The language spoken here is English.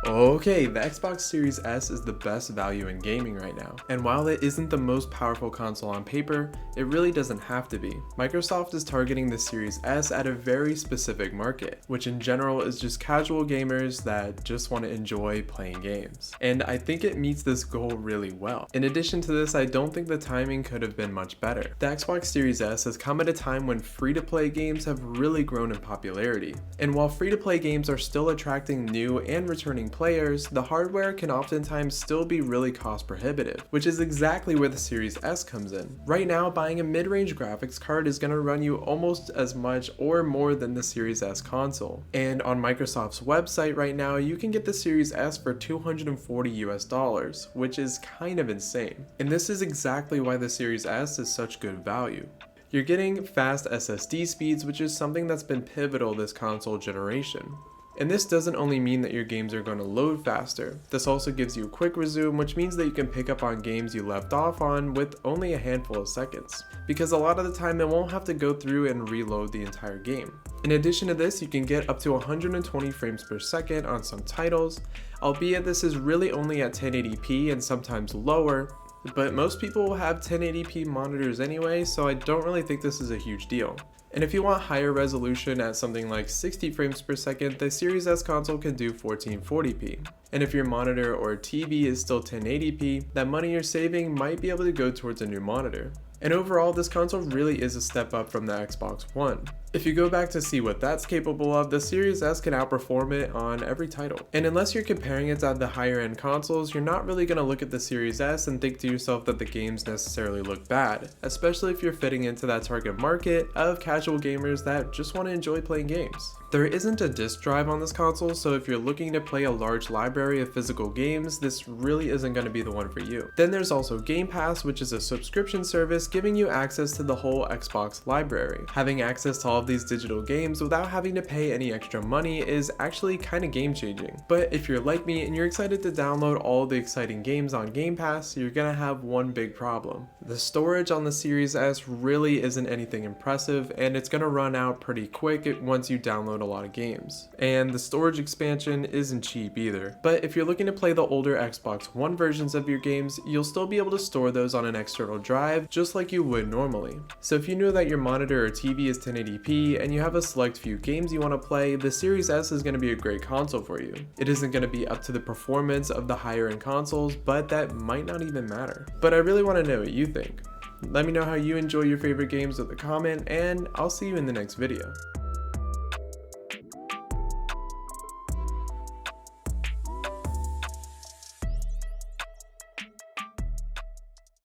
Okay, the Xbox Series S is the best value in gaming right now, and while it isn't the most powerful console on paper, it really doesn't have to be. Microsoft is targeting the Series S at a very specific market, which in general is just casual gamers that just want to enjoy playing games. And I think it meets this goal really well. In addition to this, I don't think the timing could have been much better. The Xbox Series S has come at a time when free-to-play games have really grown in popularity. And while free-to-play games are still attracting new and returning players, the hardware can oftentimes still be really cost prohibitive, which is exactly where the Series S comes in. Right now, buying a mid-range graphics card is going to run you almost as much or more than the Series S console. And on Microsoft's website right now, you can get the Series S for $240 US, which is kind of insane. And this is exactly why the Series S is such good value. You're getting fast SSD speeds, which is something that's been pivotal this console generation. And this doesn't only mean that your games are going to load faster, this also gives you quick resume, which means that you can pick up on games you left off on with only a handful of seconds, because a lot of the time it won't have to go through and reload the entire game. In addition to this, you can get up to 120 frames per second on some titles, albeit this is really only at 1080p and sometimes lower, but most people will have 1080p monitors anyway, so I don't really think this is a huge deal. And if you want higher resolution at something like 60 frames per second, the Series S console can do 1440p. And if your monitor or TV is still 1080p, that money you're saving might be able to go towards a new monitor. And overall, this console really is a step up from the Xbox One. If you go back to see what that's capable of, the Series S can outperform it on every title. And unless you're comparing it to the higher end consoles, you're not really going to look at the Series S and think to yourself that the games necessarily look bad, especially if you're fitting into that target market of casual gamers that just want to enjoy playing games. There isn't a disc drive on this console, so if you're looking to play a large library of physical games, this really isn't going to be the one for you. Then there's also Game Pass, which is a subscription service giving you access to the whole Xbox library. Having access to all of these digital games without having to pay any extra money is actually kind of game changing. But if you're like me and you're excited to download all the exciting games on Game Pass, you're gonna have one big problem. The storage on the Series S really isn't anything impressive, and it's gonna run out pretty quick once you download a lot of games. And the storage expansion isn't cheap either. But if you're looking to play the older Xbox One versions of your games, you'll still be able to store those on an external drive just like you would normally. So if you know that your monitor or TV is 1080p and you have a select few games you want to play, the Series S is going to be a great console for you. It isn't going to be up to the performance of the higher end consoles, but that might not even matter. But I really want to know what you think. Let me know how you enjoy your favorite games with a comment, and I'll see you in the next video.